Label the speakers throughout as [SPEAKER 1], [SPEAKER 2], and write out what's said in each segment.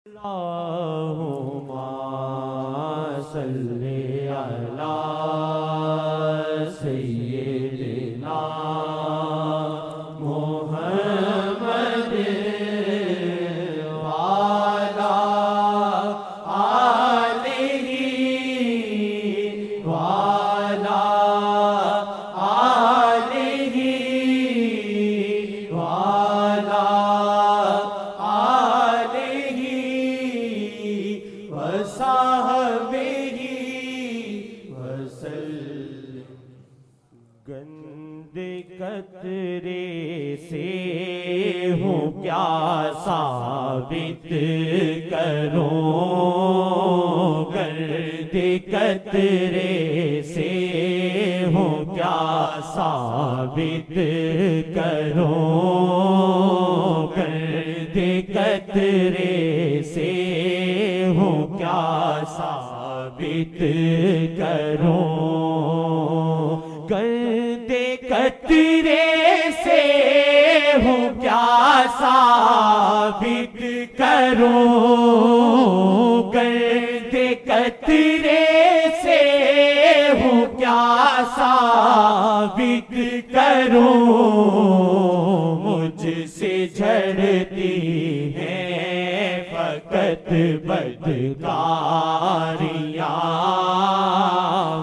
[SPEAKER 1] اللہم صلی علی سیدنا محمد وعلی آلہ وعلی آلہ وعلی گندے قطرے سے ہوں کیا ثابت کروں، گندے قطرے سے ہوں کیا ثابت کروں، گندے قطرے سے ہوں کیا ثابت کروں، گندے قطرے سے ہوں کیا ثابت کروں، گندے قطرے سے ہوں کیا ثابت کروں، مجھ سے جھڑتی ہیں فقط بدکاریاں،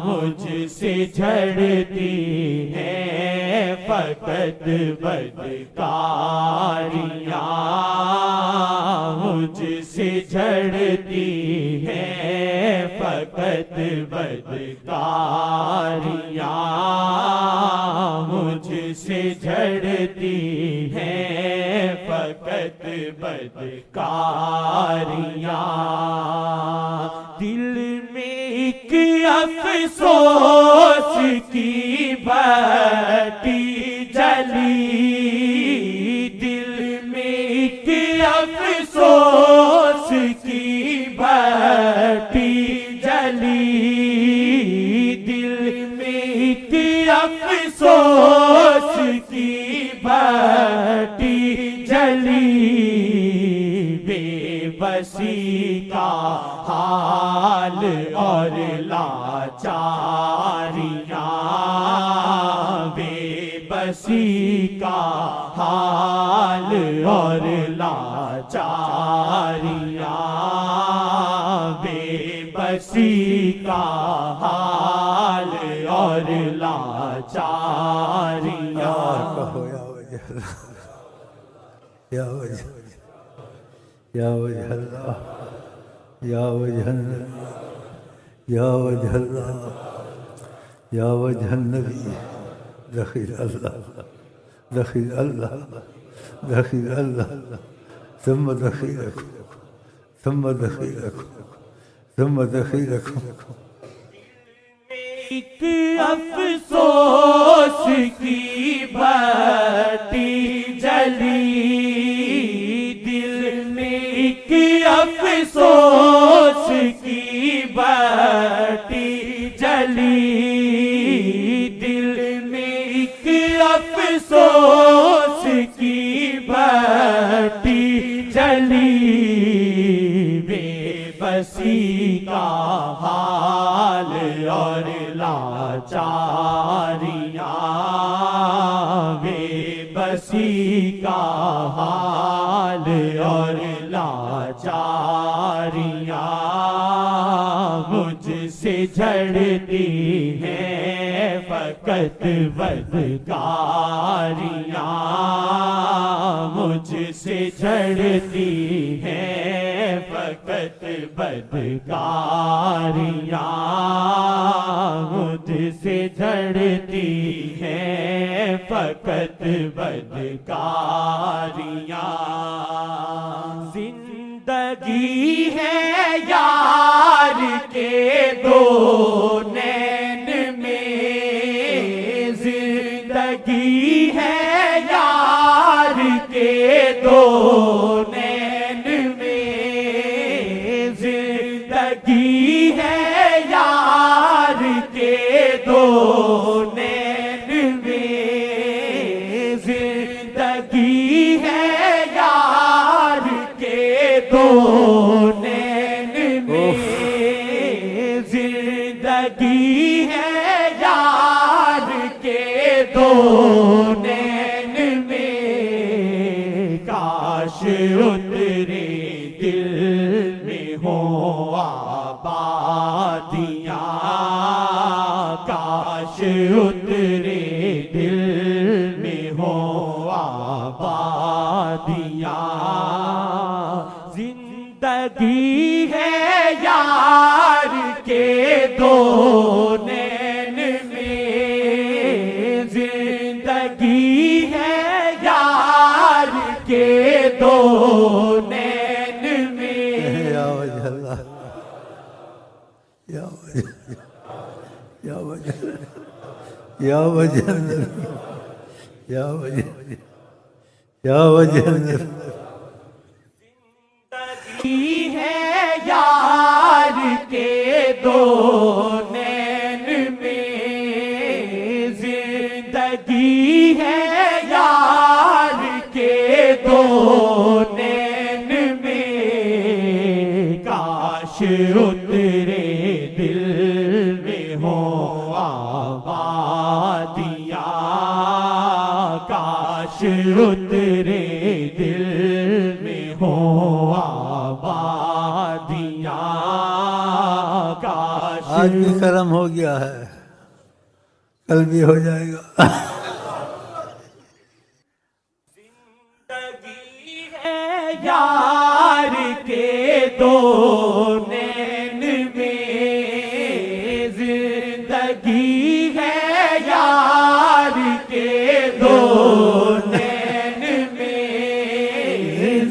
[SPEAKER 1] مجھ سے جھڑتی ہیں فقط بدکاریاں، مجھ سے جھڑتی ہیں فقط بدکاریاں، مجھ سے جھڑتی ہیں فقط بدکاریاں، دل میں ایک افسوس کی بتی جلی، دل میں ایک افسوس کی بتی جلی، دل میں ایک افسوس کی بتی جلی، بے بسی کا حال اور لاچاریاں، بے بسی کا حال اور لاچاریاں، بے بسی کا حال اور لاچاریاں،
[SPEAKER 2] یا وجہ یا وجہ اللہ یا وجہ اللہ یا وجہ اللہ یا وجہ النبی دخل اللہ دخل اللہ دخل اللہ ثم دخلکم ثم دخلکم ثم دخلکم،
[SPEAKER 1] ایک افسوس کی بتی جلی، دل میں ایک افسوس کی بتی جلی، دل میں ایک افسوس کی بتی جلی، بے بسی کا حال اور لاچاریاں، بے بسی کا حال اور لاچاریاں، مجھ سے جھڑتی ہیں فقط بدکاریاں، مجھ سے جھڑتی ہیں فقط بدکاریاں، مجھ سے جھڑتی ہیں فقط بدکاریاں، زندگی ہے یار کے دو نین میں، زندگی ہے یار کے دو نین میں، زندگی ہے یار کے دو نین میں، زندگی ہے یار کے دو دو نین میں کاش اترے دل میں ہو آبادیاں کاش اترے دل میں ہو آبادیاں زندگی ہے یار کے دو نین میں زندگی ہے یار کے دو نین میں
[SPEAKER 2] یا وجہ اللہ یا وجہ یا وجہ یا وجہ یا وجہ یا وجہ
[SPEAKER 1] زندگی ہے یار کے دو نین میں زندگی ہے یار کے دو نین میں کاش اترے دل میں ہو آبادیاں کاش اترے دل میں ہو آبادیاں کاش
[SPEAKER 2] آج بھی کرم ہو گیا ہے کل بھی ہو جائے گا
[SPEAKER 1] زندگی ہے یار کے دو نین میں زندگی ہے یار کے دو نین میں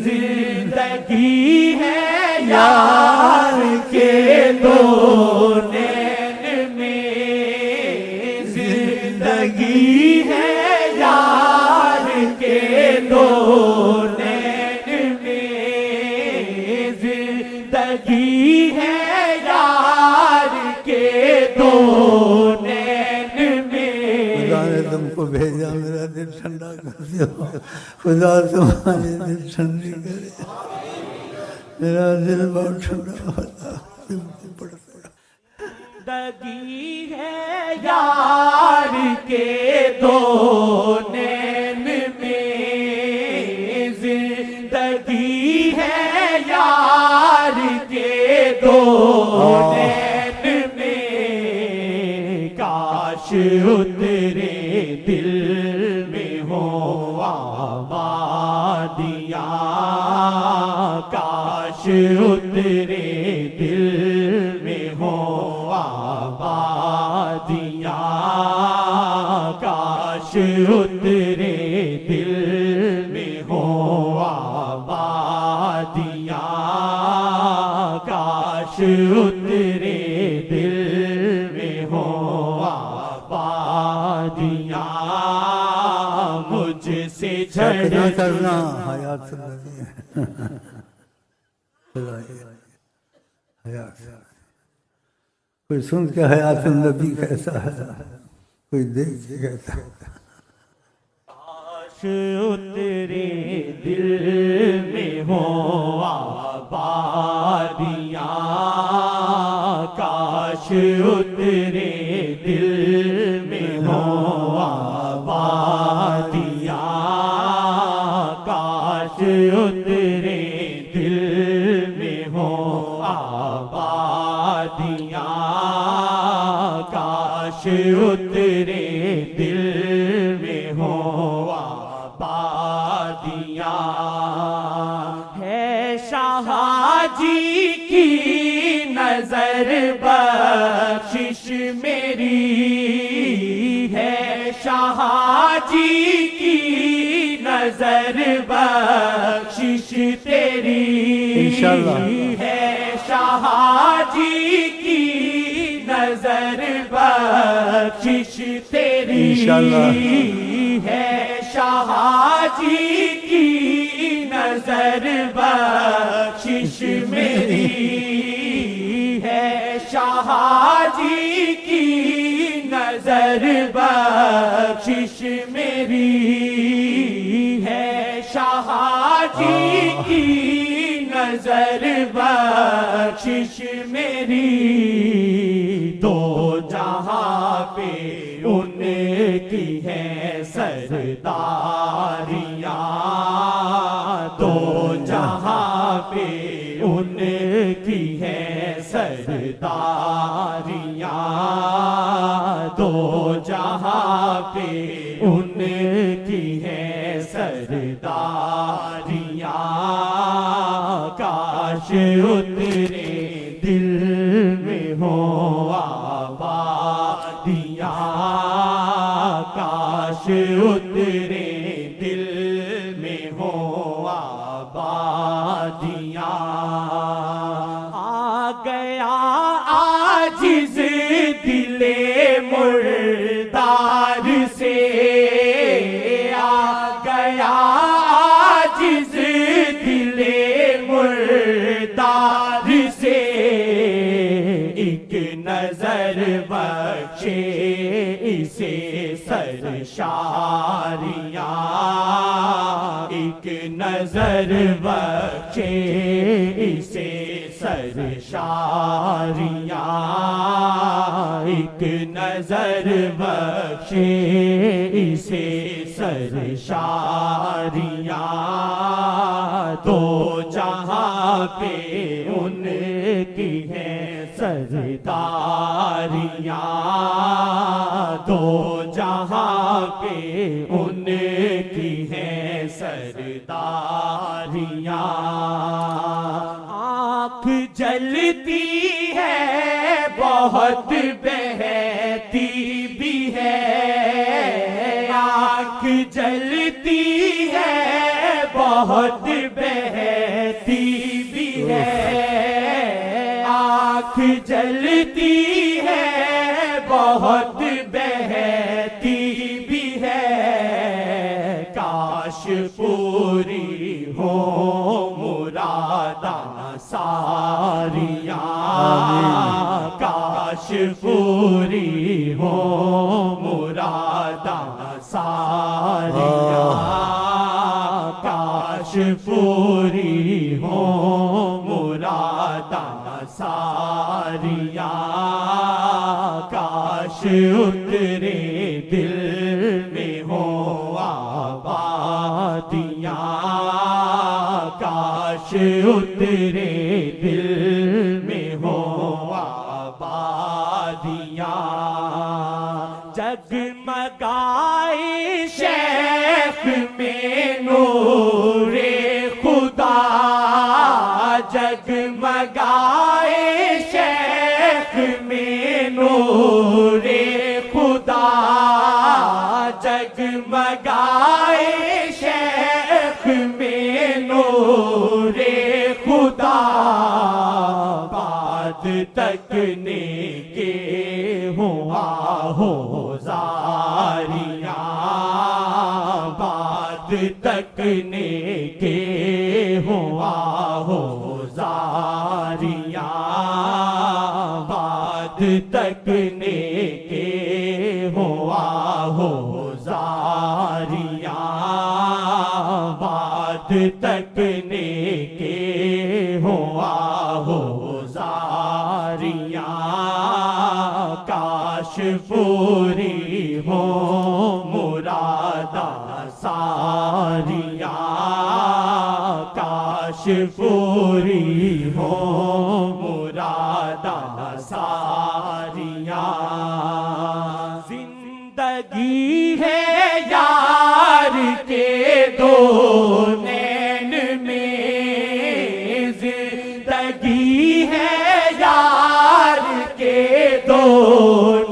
[SPEAKER 1] زندگی ہے یار کے دو نین میں زندگی ہے یار کے دو نین میں زندگی ہے یار کے دو نین میں
[SPEAKER 2] خدا نے تم کو بھیجا میرا دل ٹھنڈا کر دیا خدا تمہارے دل ٹھنڈی کرے میرا دل بہت ٹھنڈا ہوتا پڑتا
[SPEAKER 1] زندگی ہے یار کے دو نین میں زندگی ہے یار کے دو نین میں کاش اترے دل میں ہو آبادیاں کاش اترے دل میں ہو آبادیاں کاش اترے دل میں ہو آبادیاں کاش اترے دل میں ہو آبادیاں مجھ سے
[SPEAKER 2] نہ
[SPEAKER 1] جھڑ
[SPEAKER 2] کرنا حیات النبی حیات کوئی سن کے حیات النبی کیسا ہے کوئی دیکھ کے کہتا ہے
[SPEAKER 1] کاش اترے دل میں ہو آبادیاں کاش اترے دل میں ہو آبادیاں کاش اترے دل میں ہو آبادیاں کاش اترے دل میں ہو آبادیاں ہے شاہ جی کی نظر بخشش میری ہے شاہ جی کی نظر بخشش تیری
[SPEAKER 2] انشاءاللہ
[SPEAKER 1] ہے شاہ جی کی نظر بخشش تیری
[SPEAKER 2] انشاءاللہ
[SPEAKER 1] ہے شاہ جی کی نظر بخشش میری ہے شاہ جی کی نظر بخشش میری ہے شاہ جی کی نظر بخشش میری دو جہاں پہ ان کی ہیں سرداریاں، دو جہاں پہ ان کی ہیں سرداریاں، دو جہاں پہ ان کی ہیں سرداریاں، کاش اترے دل میں ہو آبادیاں، کاش اترے دل میں ہو آبادیاں، آ گیا عاجز دل مردار سے، آ گیا عاجز دل مردار سے، ایک نظر بخشے اسے سرشاریاں، ایک نظر بخشے اسے سرشاریاں، ایک نظر بخشے اسے سرشاریاں، دو جہاں پہ ان کی ہیں سرداریاں، دو جہاں پہ ان کی ہیں سرداریاں، آنکھ جلتی ہے بہت بہتی بھی ہے، آنکھ جلتی ہے بہت بہتی بھی ہے، آنکھ جلتی ہے بہت بہتی بھی ہے، کاش پوری ہو مراداں ساریاں، کاش پوری ہو مراداں ساریاں، کاش پوری ہو مراداں ساریاں، کاش اترے دل میں ہو آبادیاں، کاش اترے دل میں ہو آبادیاں، جگمگائے شیخ میں نور خدا، جگمگائے شیخ میں نور خدا، جگمگائے شیخ میں نور خدا، بات تکنے کے ہوا ہو زاریاں، بات تکنے کے ہوا ہو زاریاں، بات تکنے کے ہوا ہو زاریاں، بات تکنے کے ہوا ہو زاریاں، کاش پوری ہو مراداں ساریاں، کاش پوری ہو مراداں ساریاں، زندگی ہے یار کے دو نین میں، زندگی ہے یار کے دو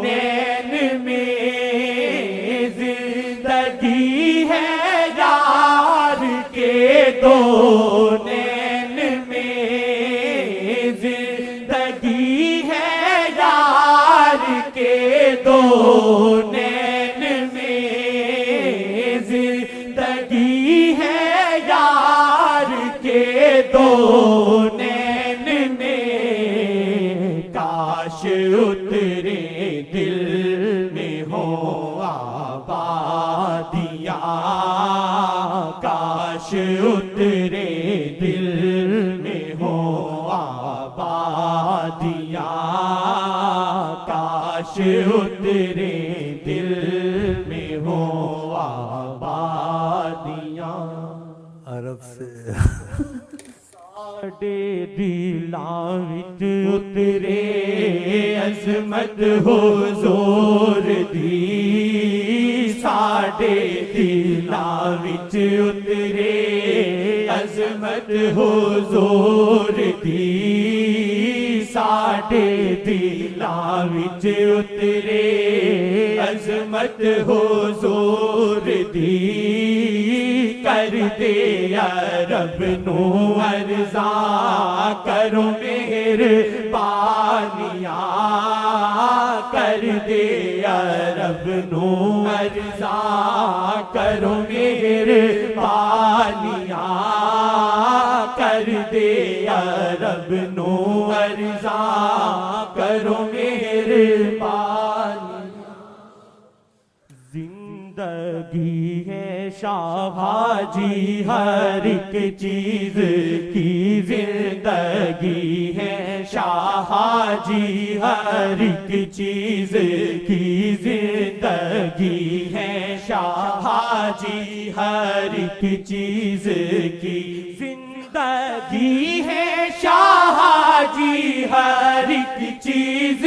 [SPEAKER 1] نین میں، زندگی ہے یار کے دو نین میں، زندگی ہے یار کے دو نین میں، زندگی ہے یار کے دو نین میں، کاش اترے دل میں ہو آبادیاں، کاش اترے دل میں ہو آبادیاں، کاش اترے دل میں حضور دی ساڈے دلاں وچ اترے عظمت حضور دی ساڈے دلاں وچ اترے عظمت حضور دی کر دے یا رب نو عرضاں کرو مہربانیاں کر دے یا رب نو عرضاں کرو مہربانیاں کر دے یا رب نو عرضاں کرو مہربانیاں زندگی ہے شاہ جی ہر ایک چیز کی زندگی ہے شاہ جی ہر ایک چیز کی زندگی ہے شاہ جی ہر ایک چیز کی زندگی ہے شاہ جی ہر ایک چیز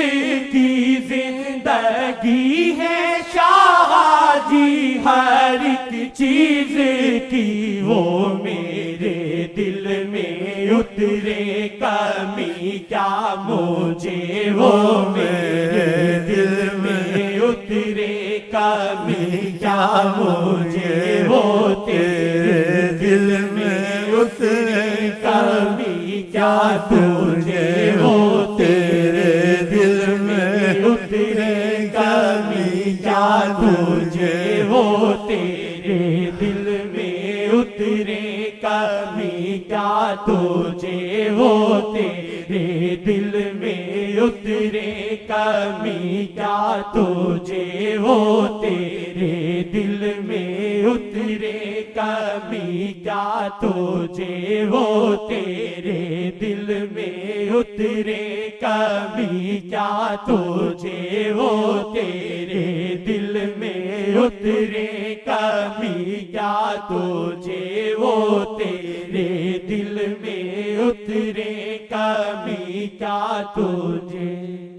[SPEAKER 1] کی زندگی ہے شاہ جی ہر ایک چیز کی وہ میرے دل میں اترے کمی کیا مجھے وہ میرے دل میں اترے کمی کیا مجھے وہ تیرے دل میں اترے کمی کیا تجھے وہ تیرے دل میں اترے کمی کیا تجھے وہ تیرے دل میں اترے کمی کیا تجھے وہ تیرے دل میں اترے کمی کیا تجھے وہ تیرے دل میں اترے کمی کیا تجھے وہ تیرے دل میں اترے کمی کیا تجھے وہ تیرے دل میں اترے کمی کیا تجھے وہ تیرے دل میں اترے کمی کیا تجھے